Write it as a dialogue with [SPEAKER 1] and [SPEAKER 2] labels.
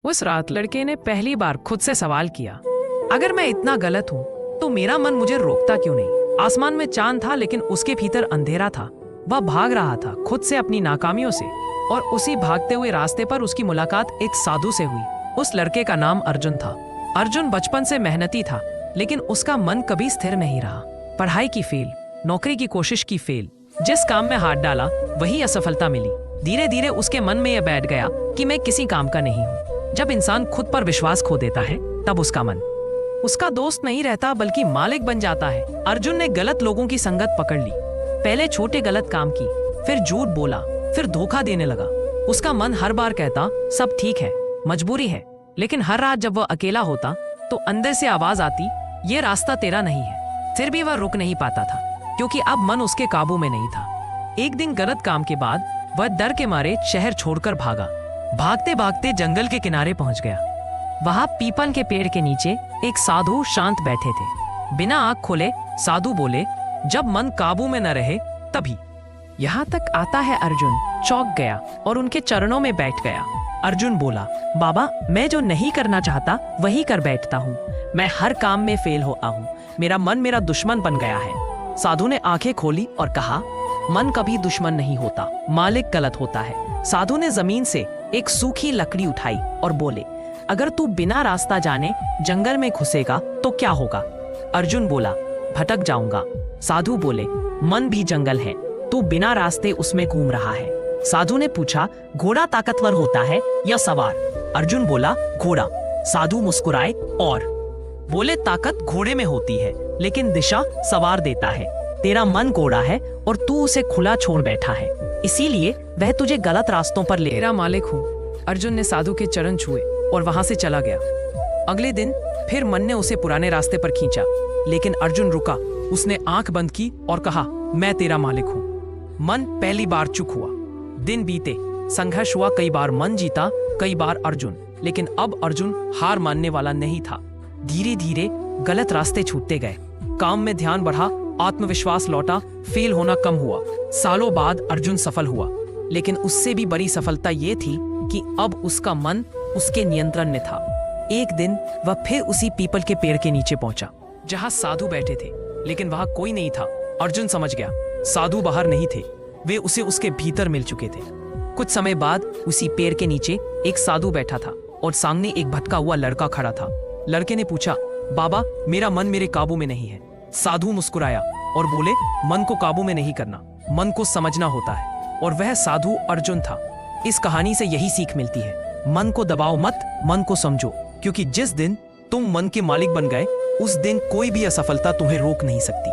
[SPEAKER 1] उस रात लड़के ने पहली बार खुद से सवाल किया, अगर मैं इतना गलत हूँ तो मेरा मन मुझे रोकता क्यों नहीं। आसमान में चांद था लेकिन उसके भीतर अंधेरा था। वह भाग रहा था खुद से अपनी नाकामियों से, और उसी भागते हुए रास्ते पर उसकी मुलाकात एक साधु से हुई। उस लड़के का नाम अर्जुन था। अर्जुन बचपन से मेहनती था, लेकिन उसका मन कभी स्थिर नहीं रहा। पढ़ाई की फेल, नौकरी की कोशिश की फेल, जिस काम में हाथ डाला वही असफलता मिली। धीरे धीरे उसके मन में यह बैठ गया कि मैं किसी काम का नहीं हूँ। जब इंसान खुद पर विश्वास खो देता है तब उसका मन उसका दोस्त नहीं रहता बल्कि मालिक बन जाता है। अर्जुन ने गलत लोगों की संगत पकड़ ली। पहले छोटे गलत काम की, फिर झूठ बोला, फिर धोखा देने लगा। उसका मन हर बार कहता सब ठीक है, मजबूरी है, लेकिन हर रात जब वह अकेला होता तो अंदर से आवाज आती, ये रास्ता तेरा नहीं है। फिर भी वह रुक नहीं पाता था, क्योंकि अब मन उसके काबू में नहीं था। एक दिन गलत काम के बाद वह डर के मारे शहर छोड़कर भागा। भागते भागते जंगल के किनारे पहुंच गया। वहां पीपल के पेड़ के नीचे एक साधु शांत बैठे थे। बिना आंख खोले साधु बोले, जब मन काबू में न रहे तभी। यहाँ तक आता है अर्जुन चौंक गया और उनके चरणों में बैठ गया। अर्जुन बोला, बाबा मैं जो नहीं करना चाहता वही कर बैठता हूँ। मैं हर काम में फेल होता हूँ। मेरा मन मेरा दुश्मन बन गया है। साधु ने आंखें खोली और कहा, मन कभी दुश्मन नहीं होता, मालिक गलत होता है। साधु ने जमीन से एक सूखी लकड़ी उठाई और बोले, अगर तू बिना रास्ता जाने जंगल में घुसेगा तो क्या होगा। अर्जुन बोला, भटक जाऊंगा। साधु बोले, मन भी जंगल है, तू बिना रास्ते उसमें घूम रहा है। साधु ने पूछा, घोड़ा ताकतवर होता है या सवार। अर्जुन बोला, घोड़ा। साधु मुस्कुराए और बोले, ताकत घोड़े में होती है लेकिन दिशा सवार देता है। तेरा मन घोड़ा है और तू उसे खुला छोड़ बैठा है, इसीलिए वह तुझे गलत रास्तों पर ले। तेरा मालिक हूँ। अर्जुन ने साधु के चरण छुए और वहां से चला गया। अगले दिन फिर मन ने उसे पुराने रास्ते पर खींचा, लेकिन अर्जुन रुका। उसने आंख बंद की और कहा, मैं तेरा मालिक हूँ। मन पहली बार चुप हुआ। दिन बीते, संघर्ष हुआ। कई बार मन जीता, कई बार अर्जुन, लेकिन अब अर्जुन हार मानने वाला नहीं था। धीरे धीरे गलत रास्ते छूटते गए। काम में ध्यान बढ़ा, आत्मविश्वास लौटा, फेल होना कम हुआ। सालों बाद अर्जुन सफल हुआ, लेकिन उससे भी बड़ी सफलता ये थी कि अब उसका मन उसके नियंत्रण में था। एक दिन वह फिर उसी पीपल के पेड़ के नीचे पहुंचा जहां साधु बैठे थे, लेकिन वहां कोई नहीं था। अर्जुन समझ गया, साधु बाहर नहीं थे, वे उसे उसके भीतर मिल चुके थे। कुछ समय बाद उसी पेड़ के नीचे एक साधु बैठा था और सामने एक भटका हुआ लड़का खड़ा था। लड़के ने पूछा, बाबा मेरा मन मेरे काबू में नहीं है। साधु मुस्कुराया और बोले, मन को काबू में नहीं करना, मन को समझना होता है। और वह साधु अर्जुन था। इस कहानी से यही सीख मिलती है, मन को दबाओ मत, मन को समझो, क्योंकि जिस दिन तुम मन के मालिक बन गए उस दिन कोई भी असफलता तुम्हें रोक नहीं सकती।